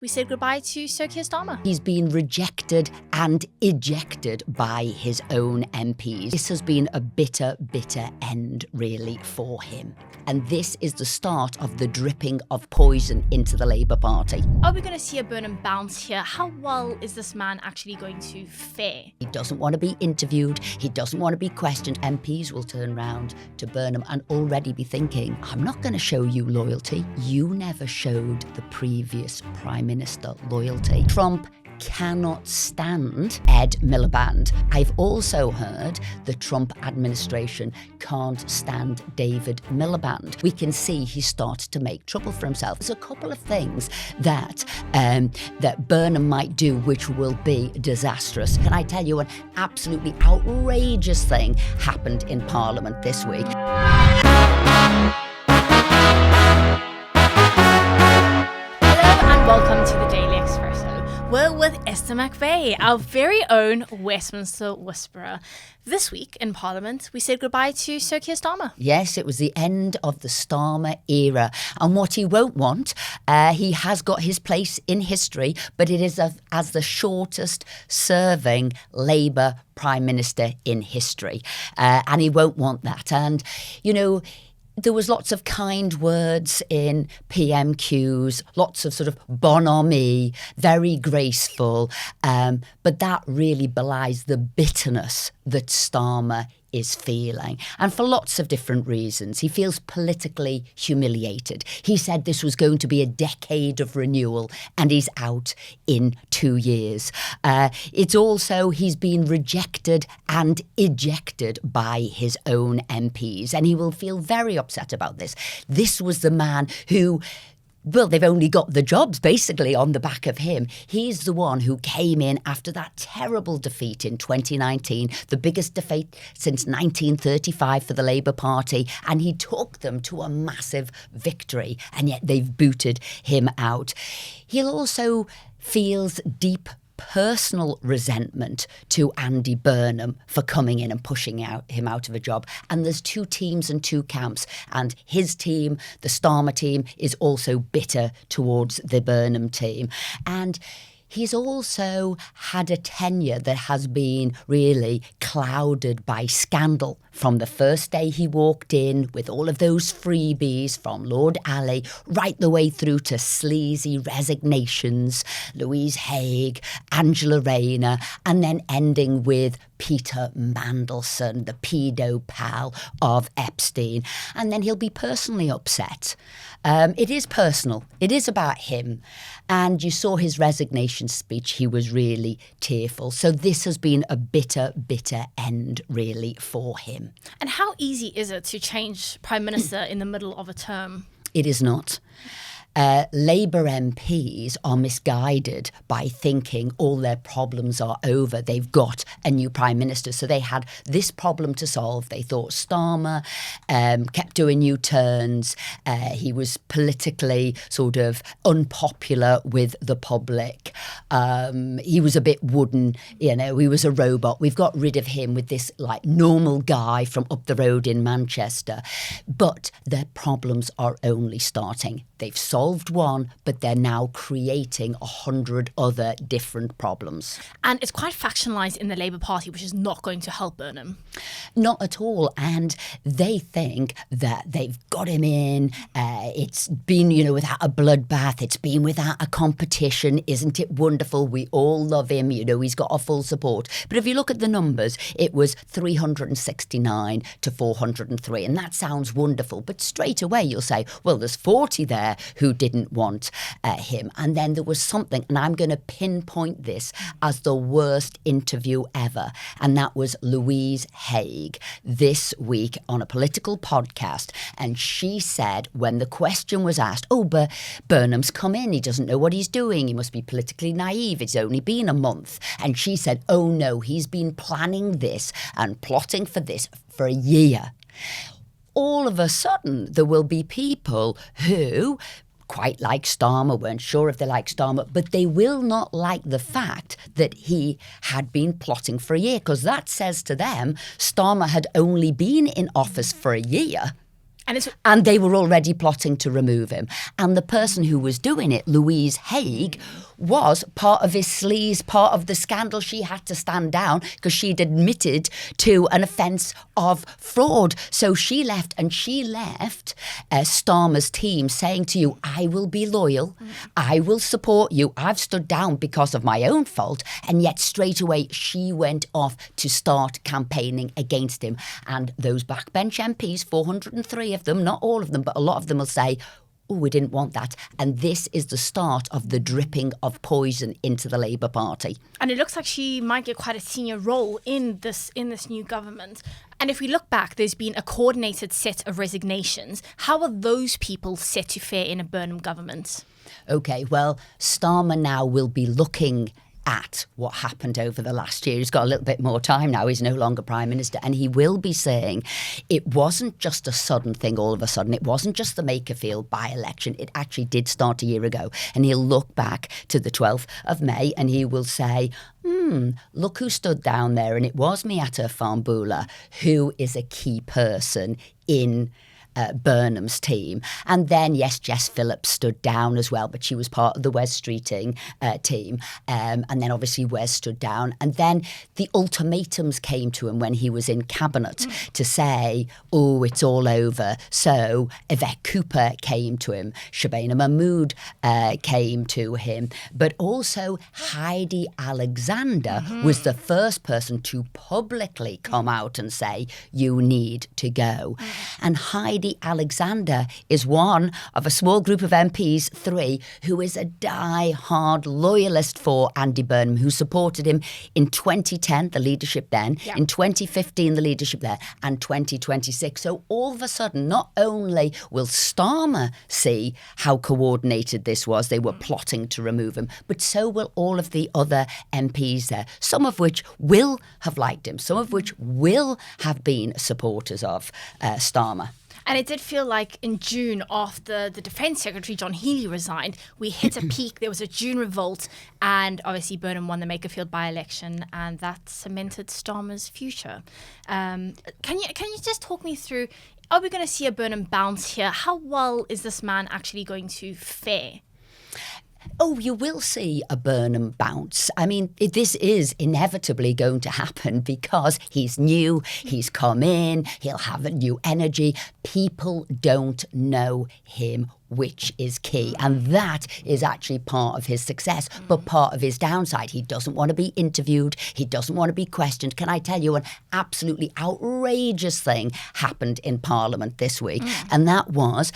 we said goodbye to Sir Keir Starmer. He's been rejected and ejected by his own MPs. This has been a bitter, bitter end, really, for him. And this is the start of the dripping of poison into the Labour Party. Are we going to see a Burnham bounce here? How well is this man actually going to fare? He doesn't want to be interviewed. He doesn't want to be questioned. MPs will turn round to Burnham and already be thinking, I'm not going to show you loyalty. You never showed the previous Prime Minister loyalty. Trump cannot stand Ed Miliband. I've also heard the Trump administration can't stand David Miliband. We can see he starts to make trouble for himself. There's a couple of things that Burnham might do which will be disastrous. Can I tell you an absolutely outrageous thing happened in Parliament this week? Hello and welcome to the Daily Expresso. We're with Esther McVey, our very own Westminster whisperer. This week in Parliament, we said goodbye to Sir Keir Starmer. Yes, it was the end of the Starmer era. And what he won't want, he has got his place in history, but it is as the shortest serving Labour Prime Minister in history. And he won't want that. And, you know, there was lots of kind words in PMQs, lots of sort of bonhomie, very graceful, but that really belies the bitterness that Starmer is feeling, and for lots of different reasons. He feels politically humiliated. He said this was going to be a decade of renewal, and he's out in 2 years. It's also he's been rejected and ejected by his own MPs, and he will feel very upset about this. This was the man who, well, they've only got the jobs basically on the back of him. He's the one who came in after that terrible defeat in 2019, the biggest defeat since 1935 for the Labour Party, and he took them to a massive victory, and yet they've booted him out. He also feels deep personal resentment to Andy Burnham for coming in and pushing him out of a job. And there's two teams and two camps. And his team, the Starmer team, is also bitter towards the Burnham team. And he's also had a tenure that has been really clouded by scandal. From the first day he walked in with all of those freebies from Lord Alley, right the way through to sleazy resignations, Louise Haigh, Angela Rayner, and then ending with Peter Mandelson, the pedo pal of Epstein. And then he'll be personally upset. It is personal. It is about him. And you saw his resignation speech. He was really tearful. So this has been a bitter, bitter end, really, for him. And how easy is it to change Prime Minister in the middle of a term? It is not. Labour MPs are misguided by thinking all their problems are over. They've got a new Prime Minister. So they had this problem to solve. They thought Starmer kept doing U-turns. He was politically sort of unpopular with the public. He was a bit wooden, you know, he was a robot. We've got rid of him with this like normal guy from up the road in Manchester. But their problems are only starting. They've solved one, but they're now creating 100 other different problems. And it's quite factionalised in the Labour Party, which is not going to help Burnham. Not at all. And they think that they've got him in. It's been, you know, without a bloodbath. It's been without a competition. Isn't it wonderful? We all love him. You know, he's got our full support. But if you look at the numbers, it was 369 to 403. And that sounds wonderful. But straight away you'll say, well, there's 40 there who didn't want him. And then there was something, and I'm going to pinpoint this as the worst interview ever, and that was Louise Haigh this week on a political podcast. And she said, when the question was asked, oh, but Burnham's come in, he doesn't know what he's doing, he must be politically naive, it's only been a month. And she said, oh no, he's been planning this and plotting for this for a year. All of a sudden, there will be people who quite like Starmer, weren't sure if they like Starmer, but they will not like the fact that he had been plotting for a year, because that says to them Starmer had only been in office for a year. And they were already plotting to remove him. And the person who was doing it, Louise Haig, was part of his sleaze, part of the scandal. She had to stand down because she'd admitted to an offence of fraud. So she left, and she left Starmer's team saying to you, I will be loyal, I will support you, I've stood down because of my own fault. And yet straight away she went off to start campaigning against him. And those backbench MPs, 403 of them, not all of them, but a lot of them will say, oh, we didn't want that. And this is the start of the dripping of poison into the Labour Party. And it looks like she might get quite a senior role in this new government. And if we look back, there's been a coordinated set of resignations. How are those people set to fare in a Burnham government? OK, well, Starmer now will be looking at what happened over the last year. He's got a little bit more time now. He's no longer Prime Minister. And he will be saying it wasn't just a sudden thing all of a sudden. It wasn't just the Makerfield by-election. It actually did start a year ago. And he'll look back to the 12th of May and he will say, look who stood down there. And it was Miatta Fambula, who is a key person in Burnham's team. And then, yes, Jess Phillips stood down as well, but she was part of the Wes Streeting team. And then obviously Wes stood down. And then the ultimatums came to him when he was in cabinet to say, oh, it's all over. So Yvette Cooper came to him. Shabana Mahmood came to him. But also Heidi Alexander was the first person to publicly come out and say, you need to go. And Heidi Alexander is one of a small group of MPs, 3, who is a die-hard loyalist for Andy Burnham, who supported him in 2010, the leadership then, in 2015, the leadership there, and 2026. So all of a sudden, not only will Starmer see how coordinated this was, they were plotting to remove him, but so will all of the other MPs there, some of which will have liked him, some of which will have been supporters of Starmer. And it did feel like in June, after the Defence Secretary, John Healey, resigned, we hit a peak. There was a June revolt, and obviously Burnham won the Makerfield by-election, and that cemented Starmer's future. Can you just talk me through, are we going to see a Burnham bounce here? How well is this man actually going to fare? Oh, you will see a Burnham bounce. I mean, this is inevitably going to happen because he's new, he's come in, he'll have a new energy. People don't know him, which is key. And that is actually part of his success, but part of his downside. He doesn't want to be interviewed. He doesn't want to be questioned. Can I tell you an absolutely outrageous thing happened in Parliament this week? And that was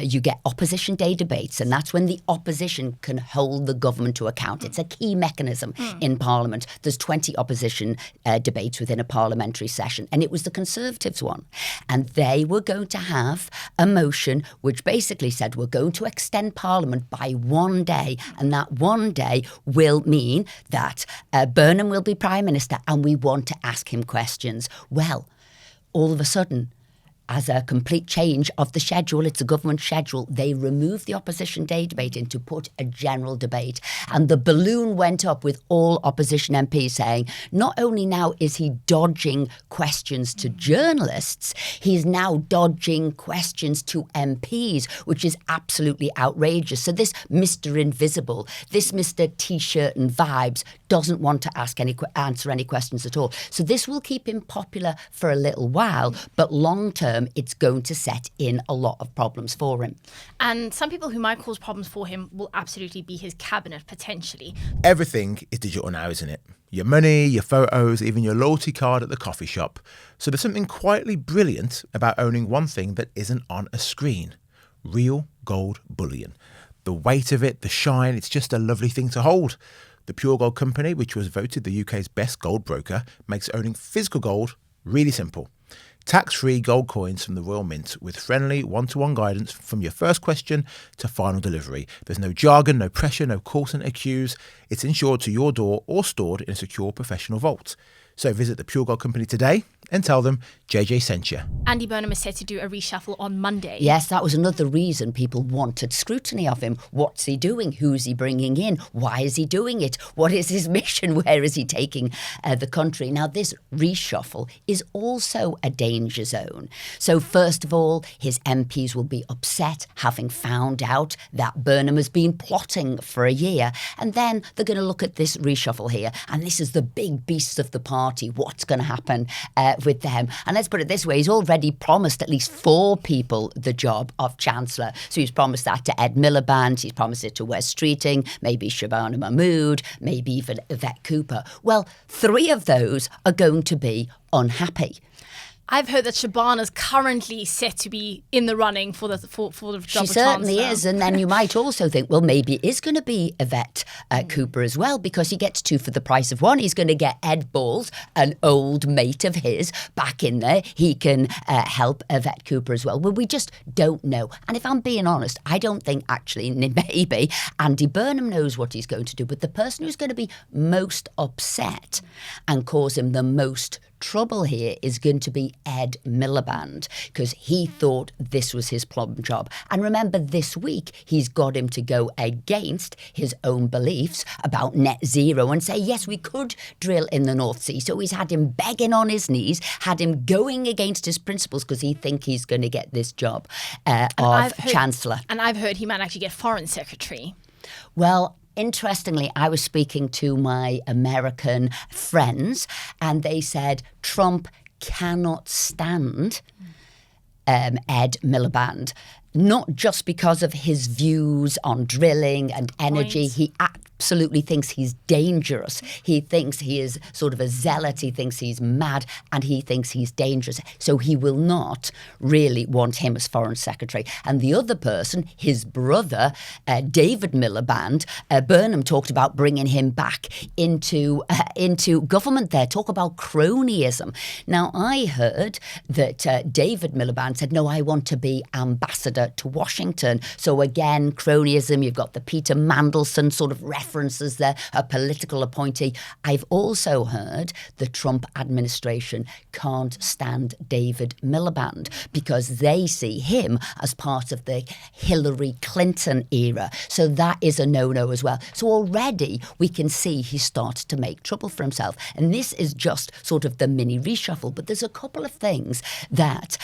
you get opposition day debates, and that's when the opposition can hold the government to account. It's a key mechanism in Parliament. There's 20 opposition debates within a parliamentary session, and it was the Conservatives one. And they were going to have a motion which basically said, we're going to extend Parliament by 1 day, and that 1 day will mean that Burnham will be Prime Minister and we want to ask him questions. Well, all of a sudden, as a complete change of the schedule, it's a government schedule, they removed the opposition day debate in to put a general debate. And the balloon went up with all opposition MPs saying, not only now is he dodging questions to journalists, he's now dodging questions to MPs, which is absolutely outrageous. So this Mr. Invisible, this Mr. T-shirt and vibes doesn't want to answer any questions at all. So this will keep him popular for a little while, but long term, it's going to set in a lot of problems for him. And some people who might cause problems for him will absolutely be his cabinet, potentially. Everything is digital now, isn't it? Your money, your photos, even your loyalty card at the coffee shop. So there's something quietly brilliant about owning one thing that isn't on a screen. Real gold bullion. The weight of it, the shine, it's just a lovely thing to hold. The Pure Gold Company, which was voted the UK's best gold broker, makes owning physical gold really simple. Tax-free gold coins from the Royal Mint with friendly one-to-one guidance from your first question to final delivery. There's no jargon, no pressure, no call centre queues. It's insured to your door or stored in a secure professional vault. So visit the Pure Gold Company today and tell them JJ sent you. Andy Burnham is set to do a reshuffle on Monday. Yes, that was another reason people wanted scrutiny of him. What's he doing? Who's he bringing in? Why is he doing it? What is his mission? Where is he taking the country? Now, this reshuffle is also a danger zone. So first of all, his MPs will be upset having found out that Burnham has been plotting for a year. And then they're going to look at this reshuffle here. And this is the big beast of the party. What's going to happen with them? And let's put it this way. He's already promised at least 4 people the job of Chancellor. So he's promised that to Ed Miliband. He's promised it to Wes Streeting, maybe Shabana Mahmood, maybe even Yvette Cooper. Well, 3 of those are going to be unhappy. I've heard that Shabana's currently set to be in the running for the job of She Chancellor. certainly is. And then you might also think, well, maybe it is going to be Yvette Cooper as well, because he gets 2 for the price of 1. He's going to get Ed Balls, an old mate of his, back in there. He can help Yvette Cooper as well. Well, we just don't know. And if I'm being honest, I don't think actually, maybe, Andy Burnham knows what he's going to do. But the person who's going to be most upset and cause him the most trouble here is going to be Ed Miliband, because he thought this was his plum job. And remember, this week he's got him to go against his own beliefs about net zero and say, yes, we could drill in the North Sea. So he's had him begging on his knees, had him going against his principles because he thinks he's going to get this job of Chancellor. And I've heard he might actually get Foreign Secretary. Well, interestingly, I was speaking to my American friends and they said Trump cannot stand Ed Miliband, not just because of his views on drilling and energy. He absolutely thinks he's dangerous. He thinks he is sort of a zealot. He thinks he's mad and he thinks he's dangerous. So he will not really want him as Foreign Secretary. And the other person, his brother, David Miliband, Burnham talked about bringing him back into government there. Talk about cronyism. Now, I heard that David Miliband said, no, I want to be ambassador to Washington. So again, cronyism. You've got the Peter Mandelson sort of references there, a political appointee. I've also heard the Trump administration can't stand David Miliband because they see him as part of the Hillary Clinton era. So that is a no-no as well. So already we can see he starts to make trouble for himself. And this is just sort of the mini reshuffle. But there's a couple of things that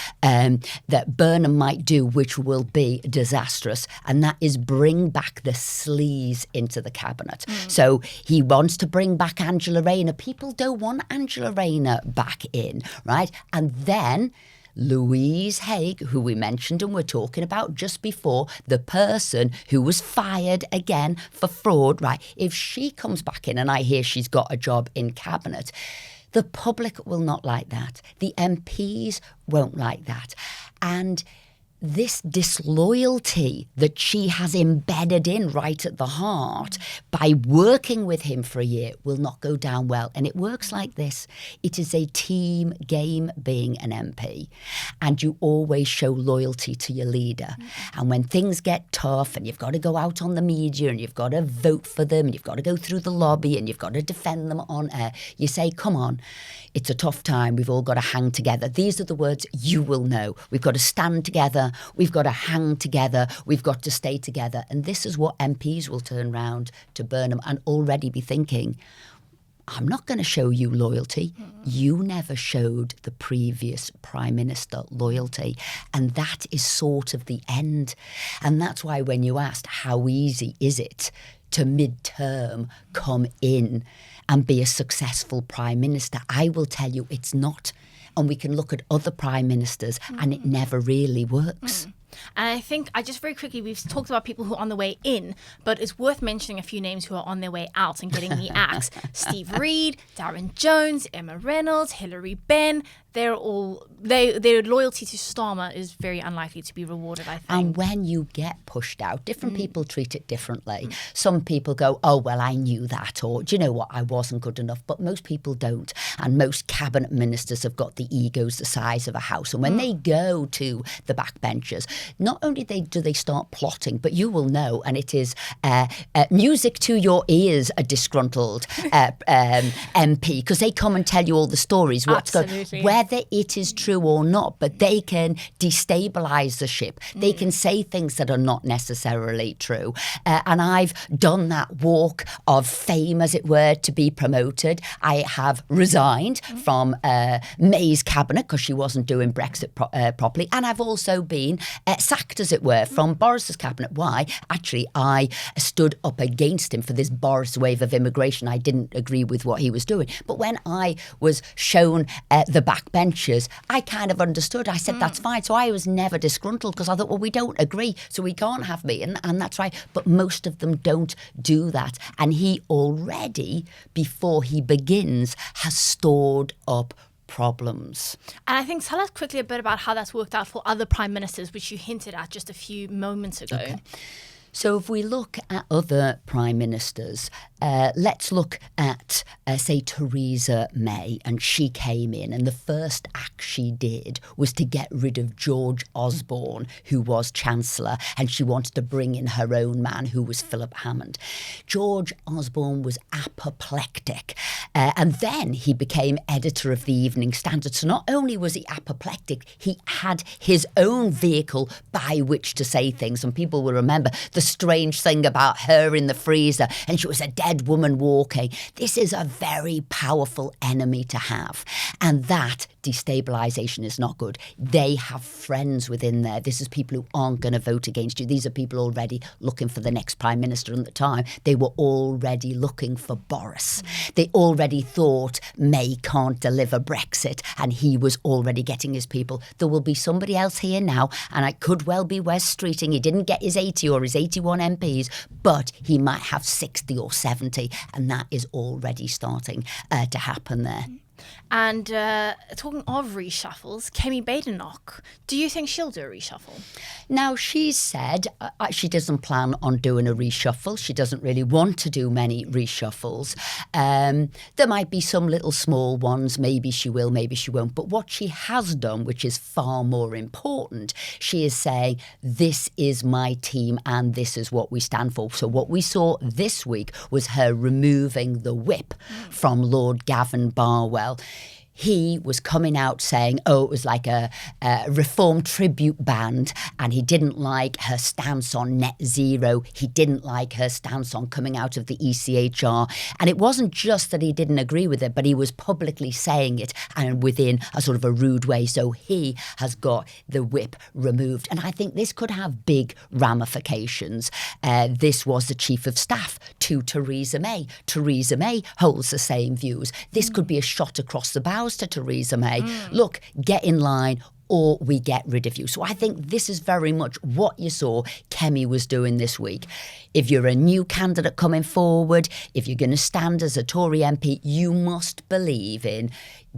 Burnham might do which will be disastrous, and that is bring back the sleaze into the cabinet. So he wants to bring back Angela Rayner. People don't want Angela Rayner back in, right? And then Louise Haig, who we mentioned and we're talking about just before, the person who was fired again for fraud, right? If she comes back in and I hear she's got a job in cabinet, the public will not like that. The MPs won't like that. And this disloyalty that she has embedded in right at the heart by working with him for a year will not go down well. And it works like this. It is a team game being an MP. And you always show loyalty to your leader. And when things get tough and you've got to go out on the media and you've got to vote for them and you've got to go through the lobby and you've got to defend them on air, you say, come on, it's a tough time. We've all got to hang together. These are the words you will know. We've got to stand together. We've got to hang together. We've got to stay together. And this is what MPs will turn round to Burnham and already be thinking, I'm not going to show you loyalty. You never showed the previous Prime Minister loyalty. And that is sort of the end. And that's why when you asked how easy is it to midterm come in and be a successful Prime Minister, I will tell you it's not. And we can look at other Prime Ministers and it never really works. And I think, just very quickly, we've talked about people who are on the way in, but it's worth mentioning a few names who are on their way out and getting the axe. Steve Reed, Darren Jones, Emma Reynolds, Hilary Benn. They're all their loyalty to Starmer is very unlikely to be rewarded, I think. And when you get pushed out, different people treat it differently. Some people go, oh, well, I knew that, or do you know what, I wasn't good enough. But most people don't. And most cabinet ministers have got the egos the size of a house. And when they go to the backbenchers, not only do they start plotting, but you will know, and it is music to your ears, a disgruntled MP, because they come and tell you all the stories, what's going, whether it is true or not, but they can destabilise the ship. They can say things that are not necessarily true. And I've done that walk of fame, as it were, to be promoted. I have resigned from May's cabinet because she wasn't doing Brexit properly. And I've also been sacked, as it were, from Boris's cabinet. Why? Actually, I stood up against him for this Boris wave of immigration. I didn't agree with what he was doing. But when I was shown the backbenchers, I kind of understood. I said, that's fine. So I was never disgruntled because I thought, well, we don't agree, so we can't have me. And that's right. But most of them don't do that. And he already, before he begins, has stored up problems. And I think tell us quickly a bit about how that's worked out for other prime ministers, which you hinted at just a few moments ago. Okay. So if we look at other prime ministers, let's look at, say, Theresa May, and she came in, and the first act she did was to get rid of George Osborne, who was Chancellor, and she wanted to bring in her own man, who was Philip Hammond. George Osborne was apoplectic, and then he became editor of the Evening Standard. So not only was he apoplectic, he had his own vehicle by which to say things, and people will remember the strange thing about her in the freezer, and she was a dead woman walking. This is a very powerful enemy to have, and that destabilisation is not good. They have friends within there. This is people who aren't going to vote against you. These are people already looking for the next prime minister. And at the time, they were already looking for Boris. They already thought May can't deliver Brexit, and he was already getting his people. There will be somebody else here now, and it could well be Wes Streeting. He didn't get his 80 or his 81 MPs, but he might have 60 or 70, and that is already starting to happen there. And talking of reshuffles, Kemi Badenoch, do you think she'll do a reshuffle? Now, she said she doesn't plan on doing a reshuffle. She doesn't really want to do many reshuffles. There might be some little small ones. Maybe she will, maybe she won't. But what she has done, which is far more important, she is saying, this is my team and this is what we stand for. So what we saw this week was her removing the whip from Lord Gavin Barwell. He was coming out saying, it was like a reform tribute band, and he didn't like her stance on net zero. He didn't like her stance on coming out of the ECHR. And it wasn't just that he didn't agree with it, but he was publicly saying it, and within a sort of a rude way. So he has got the whip removed. And I think this could have big ramifications. This was the chief of staff to Theresa May. Theresa May holds the same views. This could be a shot across the bow to Theresa May. Look, get in line or we get rid of you. So I think this is very much what you saw Kemi was doing this week. If you're a new candidate coming forward, if you're going to stand as a Tory MP, you must believe in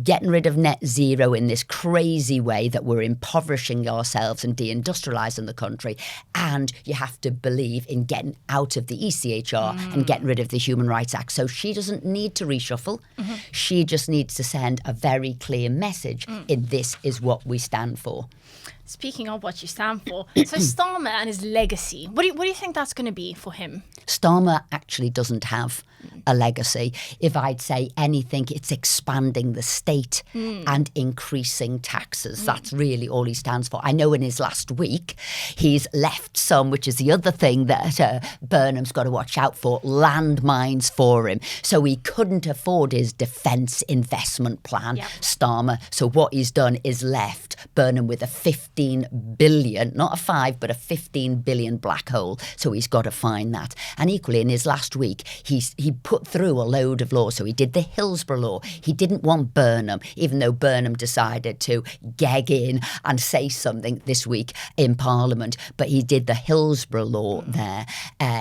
getting rid of net zero in this crazy way that we're impoverishing ourselves and deindustrialising the country. And you have to believe in getting out of the ECHR and getting rid of the Human Rights Act. So she doesn't need to reshuffle. She just needs to send a very clear message in this is what we stand for. Speaking of what you stand for, so Starmer and his legacy, what do you think that's going to be for him? Starmer actually doesn't have a legacy. If I'd say anything, it's expanding the state and increasing taxes. That's really all he stands for. I know in his last week, he's left some, which is the other thing that Burnham's got to watch out for, landmines for him. So he couldn't afford his defence investment plan, Starmer. So what he's done is left Burnham with a 50 15 billion, not a 5, but a 15 billion black hole. So he's got to find that. And equally, in his last week, he put through a load of laws. So he did the Hillsborough law. He didn't want Burnham, even though Burnham decided to gag in and say something this week in Parliament. But he did the Hillsborough law there.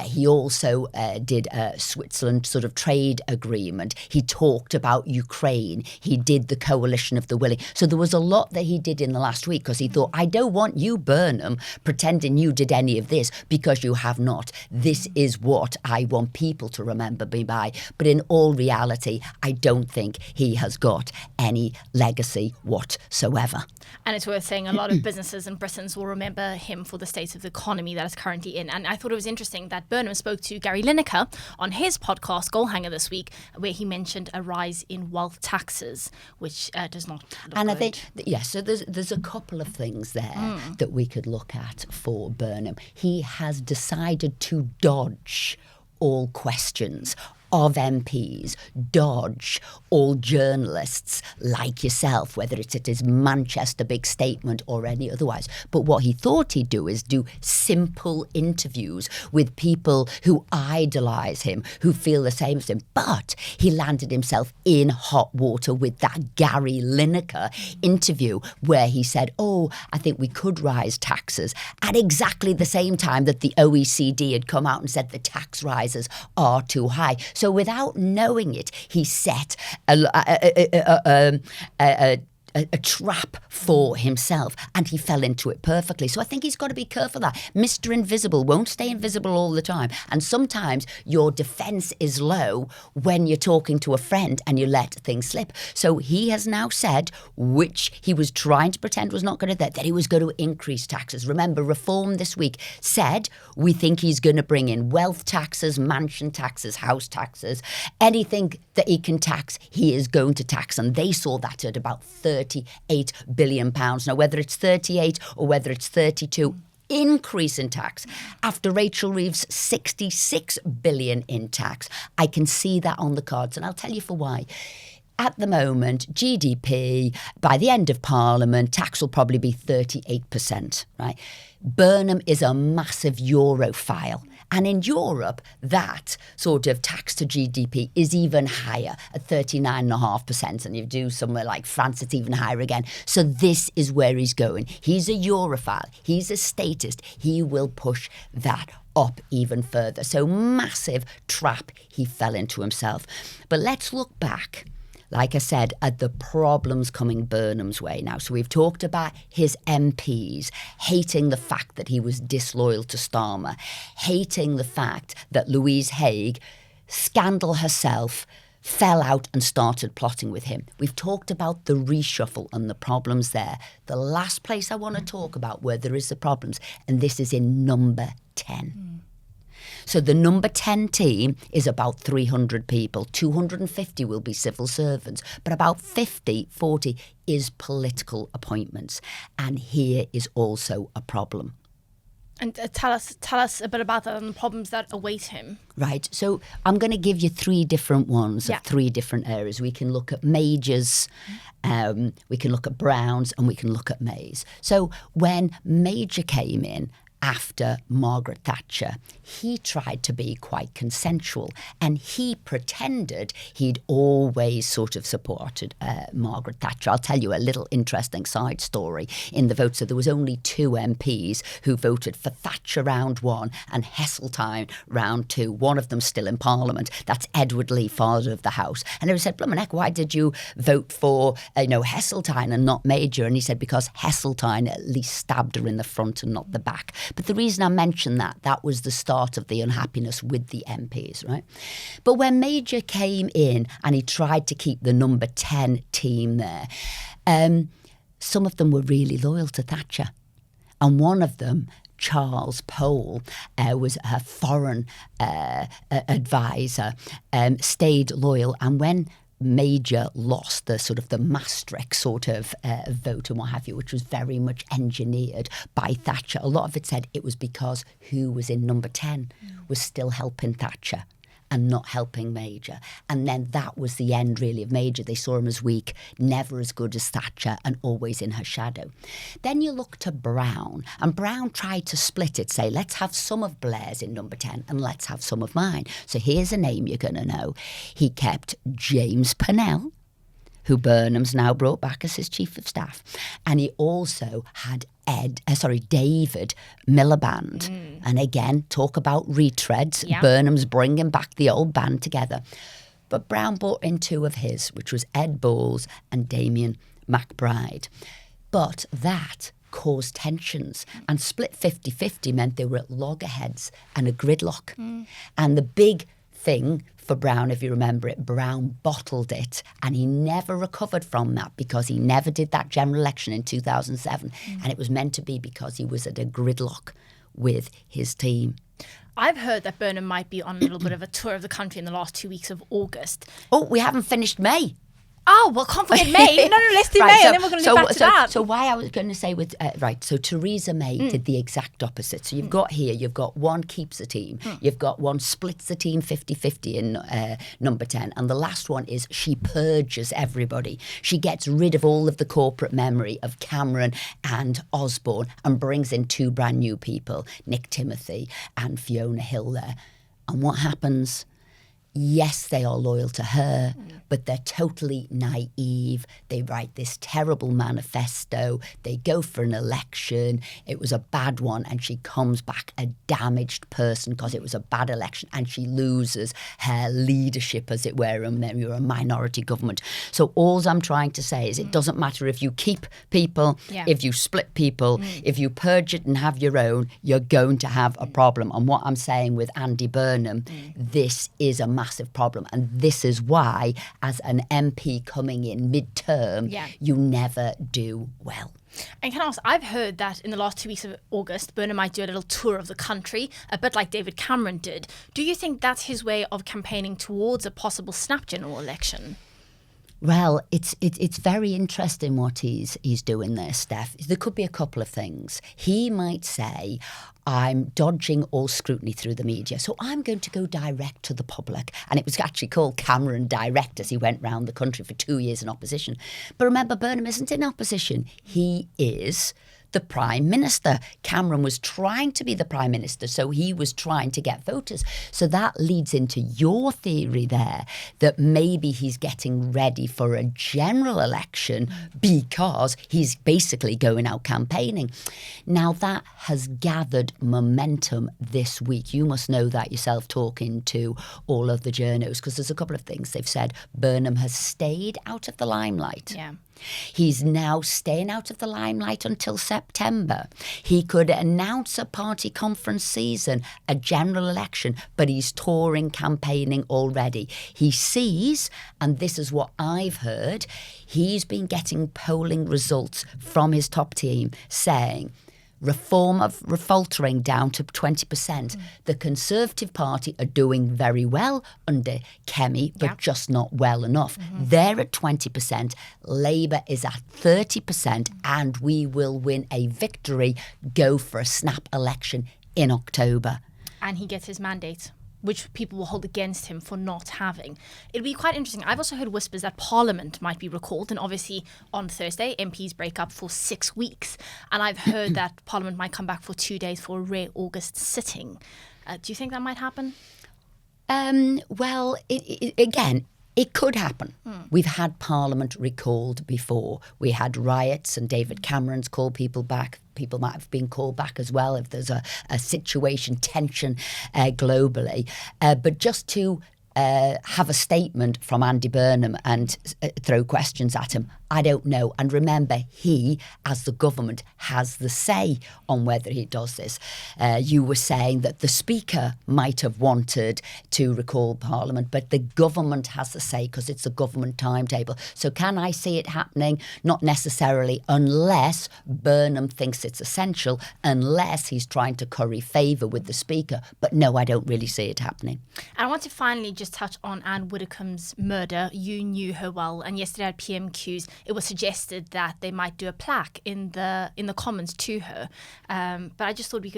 He also did a Switzerland sort of trade agreement. He talked about Ukraine. He did the coalition of the willing. So there was a lot that he did in the last week because he thought, I don't want you, Burnham, pretending you did any of this because you have not. This is what I want people to remember me by. But in all reality, I don't think he has got any legacy whatsoever. And it's worth saying a lot of businesses in Britain will remember him for the state of the economy that it's currently in. And I thought it was interesting that Burnham spoke to Gary Lineker on his podcast, Goalhanger, this week, where he mentioned a rise in wealth taxes, which does not look And good. I think, so there's a couple of things there that we could look at for Burnham. He has decided to dodge all questions of MPs, dodge all journalists like yourself, whether it's at his Manchester big statement or any otherwise. But what he thought he'd do is do simple interviews with people who idolise him, who feel the same as him. But he landed himself in hot water with that Gary Lineker interview where he said, I think we could rise taxes at exactly the same time that the OECD had come out and said the tax rises are too high. So without knowing it, he set a trap for himself, and he fell into it perfectly. So I think he's got to be careful that Mr. Invisible won't stay invisible all the time. And sometimes your defence is low when you're talking to a friend and you let things slip. So he has now said, which he was trying to pretend was not going to, that he was going to increase taxes. Remember, Reform this week said we think he's going to bring in wealth taxes, mansion taxes, house taxes, anything that he can tax, he is going to tax. And they saw that at about £38 billion. Now, whether it's 38 or whether it's 32, increase in tax. After Rachel Reeves' 66 billion in tax, I can see that on the cards. And I'll tell you for why. At the moment, GDP, by the end of Parliament, tax will probably be 38%, right? Burnham is a massive Europhile. And in Europe, that sort of tax to GDP is even higher at 39.5%. And you do somewhere like France, it's even higher again. So this is where he's going. He's a Europhile. He's a statist. He will push that up even further. So massive trap he fell into himself. But let's look back, like I said, at the problems coming Burnham's way now. So we've talked about his MPs hating the fact that he was disloyal to Starmer, hating the fact that Louise Haigh, scandal herself, fell out and started plotting with him. We've talked about the reshuffle and the problems there. The last place I want to talk about where there is the problems, and this is in number 10. So the number 10 team is about 300 people. 250 will be civil servants, but about 40 is political appointments. And here is also a problem. And tell us a bit about that and the problems that await him. Right. So I'm going to give you 3 different ones of 3 different areas. We can look at Majors, we can look at Browns, and we can look at Mays. So when Major came in, after Margaret Thatcher, he tried to be quite consensual, and he pretended he'd always sort of supported Margaret Thatcher. I'll tell you a little interesting side story in the vote. So there was only 2 MPs who voted for Thatcher round 1 and Heseltine round 2. One of them still in Parliament. That's Edward Lee, father of the House. And they said, "Blimey, why did you vote for Heseltine and not Major?" And he said, because Heseltine at least stabbed her in the front and not the back. But the reason I mentioned that was the start of the unhappiness with the MPs, right? But when Major came in and he tried to keep the number 10 team there, some of them were really loyal to Thatcher. And one of them, Charles Pole, was her foreign advisor, stayed loyal. And when Major lost the sort of the Maastricht sort of vote and what have you, which was very much engineered by Thatcher. A lot of it said it was because who was in number 10 was still helping Thatcher. and not helping Major. And then that was the end, really, of Major. They saw him as weak, never as good as Thatcher, and always in her shadow. Then you look to Brown, and Brown tried to split it, say, let's have some of Blair's in number 10 and let's have some of mine. So here's a name you're going to know. He kept James Pennell, who Burnham's now brought back as his chief of staff. And he also had David Miliband. And again, talk about retreads. Yeah. Burnham's bringing back the old band together. But Brown brought in two of his, which was Ed Balls and Damien McBride. But that caused tensions, and split 50-50 meant they were at loggerheads and a gridlock. And the big thing for Brown, if you remember it, Brown bottled it, and he never recovered from that because he never did that general election in 2007. And it was meant to be because he was at a gridlock with his team. I've heard that Burnham might be on a little bit of a tour of the country in the last 2 weeks of August. Oh, we haven't finished May. Oh, well, can't forget May. No, let's do May, and then we're going to leave back to that. So why I was going to say with, so Theresa May did the exact opposite. So you've got here, you've got one keeps a team, you've got one splits the team 50-50 in number 10, and the last one is she purges everybody. She gets rid of all of the corporate memory of Cameron and Osborne and brings in two brand new people, Nick Timothy and Fiona Hill there. And what happens? Yes, they are loyal to her, but they're totally naive. They write this terrible manifesto. They go for an election. It was a bad one, and she comes back a damaged person because it was a bad election, and she loses her leadership, as it were, and then you're a minority government. So all I'm trying to say is it doesn't matter if you keep people, if you split people, if you purge it and have your own, you're going to have a problem. And what I'm saying with Andy Burnham, this is a massive problem, and this is why as an MP coming in mid-term you never do well. And can I ask, I've heard that in the last 2 weeks of August, Burnham might do a little tour of the country, a bit like David Cameron did. Do you think that's his way of campaigning towards a possible snap general election? Well, it's very interesting what he's doing there, Steph. There could be a couple of things. He might say, I'm dodging all scrutiny through the media, so I'm going to go direct to the public. And it was actually called Cameron Direct as he went round the country for 2 years in opposition. But remember, Burnham isn't in opposition. He is the Prime Minister. Cameron was trying to be the Prime Minister, so he was trying to get voters. So that leads into your theory there that maybe he's getting ready for a general election because he's basically going out campaigning. Now, that has gathered momentum this week. You must know that yourself, talking to all of the journos, because there's a couple of things they've said. Burnham has stayed out of the limelight. Yeah. He's now staying out of the limelight until September. He could announce a party conference season, a general election, but he's touring, campaigning already. He sees, and this is what I've heard, he's been getting polling results from his top team saying reform of faltering down to 20%. The Conservative Party are doing very well under Kemi, but just not well enough. They're at 20%. Labour is at 30%, and we will win a victory, go for a snap election in October. And he gets his mandate, which people will hold against him for not having. It'll be quite interesting. I've also heard whispers that Parliament might be recalled, and obviously on Thursday, MPs break up for 6 weeks. And I've heard that Parliament might come back for 2 days for a rare August sitting. Do you think that might happen? Well, again, it could happen. We've had Parliament recalled before. We had riots and David Cameron's called people back. People might have been called back as well if there's a situation, tension globally. But just to have a statement from Andy Burnham and throw questions at him, I don't know. And remember, he, as the government, has the say on whether he does this. You were saying that the Speaker might have wanted to recall Parliament, but the government has the say because it's a government timetable. So can I see it happening? Not necessarily, unless Burnham thinks it's essential, unless he's trying to curry favour with the Speaker. But no, I don't really see it happening. And I want to finally just touch on Anne Widdecombe's murder. You knew her well, and yesterday at PMQs, it was suggested that they might do a plaque in the Commons to her. But I just thought you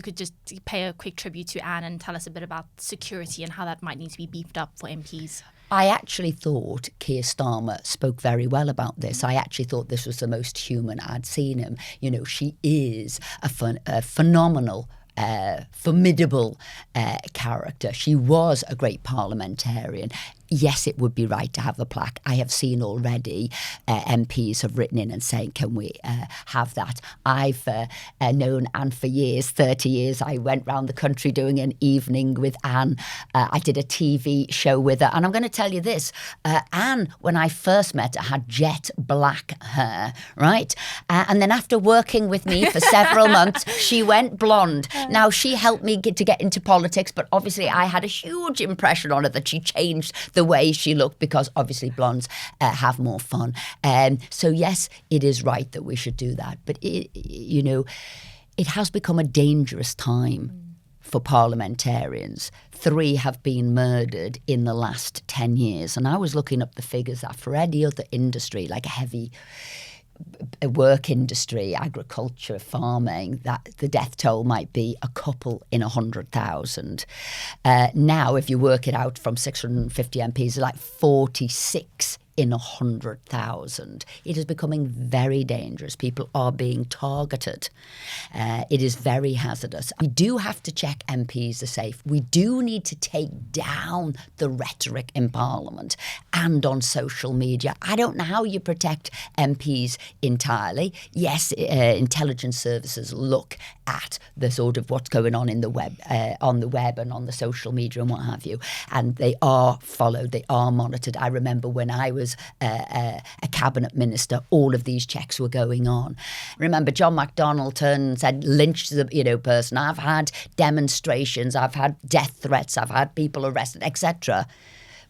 could just pay a quick tribute to Anne and tell us a bit about security and how that might need to be beefed up for MPs. I actually thought Keir Starmer spoke very well about this. I actually thought this was the most human I'd seen him. You know, she is a phenomenal, formidable character. She was a great parliamentarian. Yes, it would be right to have the plaque. I have seen already MPs have written in and saying, can we have that? I've known Anne for years, 30 years. I went round the country doing an evening with Anne. I did a TV show with her. And I'm going to tell you this. Anne, when I first met her, had jet black hair, right? And then after working with me for several months, she went blonde. Now, she helped me to get into politics, but obviously I had a huge impression on her that she changed the way she looked, because obviously blondes have more fun. So yes, it is right that we should do that. But, it has become a dangerous time for parliamentarians. 3 have been murdered in the last 10 years. And I was looking up the figures that for any other industry, like a heavy work industry, agriculture, farming, that the death toll might be a couple in 100,000. Now, if you work it out from 650 MPs, it's like 46 in 100,000. It is becoming very dangerous. People are being targeted. It is very hazardous. We do have to check MPs are safe. We do need to take down the rhetoric in Parliament and on social media. I don't know how you protect MPs entirely. Yes, intelligence services look at the sort of what's going on in the web, on the web and on the social media and what have you. And they are followed. They are monitored. I remember when I was a cabinet minister, all of these checks were going on. Remember, John McDonnell turned and said, lynch the person. I've had demonstrations, I've had death threats, I've had people arrested, etc.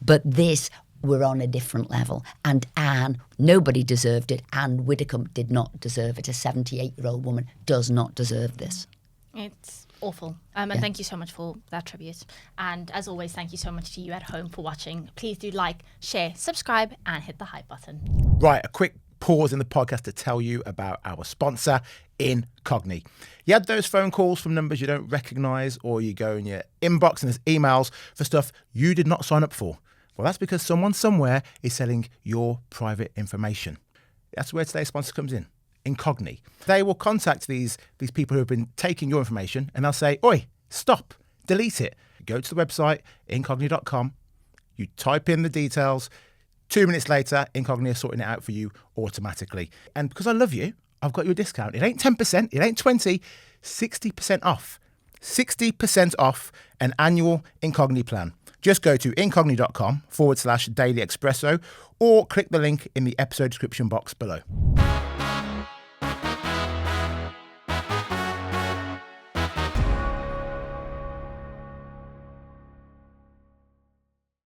But this, we're on a different level. And Anne, nobody deserved it. Anne Widdecombe did not deserve it. A 78-year-old woman does not deserve this. It's awful. And thank you so much for that tribute. And as always, thank you so much to you at home for watching. Please do like, share, subscribe, and hit the hype button. Right, a quick pause in the podcast to tell you about our sponsor, Incogni. You had those phone calls from numbers you don't recognise, or you go in your inbox and there's emails for stuff you did not sign up for. Well, that's because someone somewhere is selling your private information. That's where today's sponsor comes in. Incogni. They will contact these people who have been taking your information, and they'll say, oi, stop, delete it. Go to the website, incogni.com. You type in the details. 2 minutes later, Incogni are sorting it out for you automatically. And because I love you, I've got you a discount. It ain't 10%, it ain't 20%, 60% off. 60% off an annual Incogni plan. Just go to incogni.com/Daily Expresso or click the link in the episode description box below.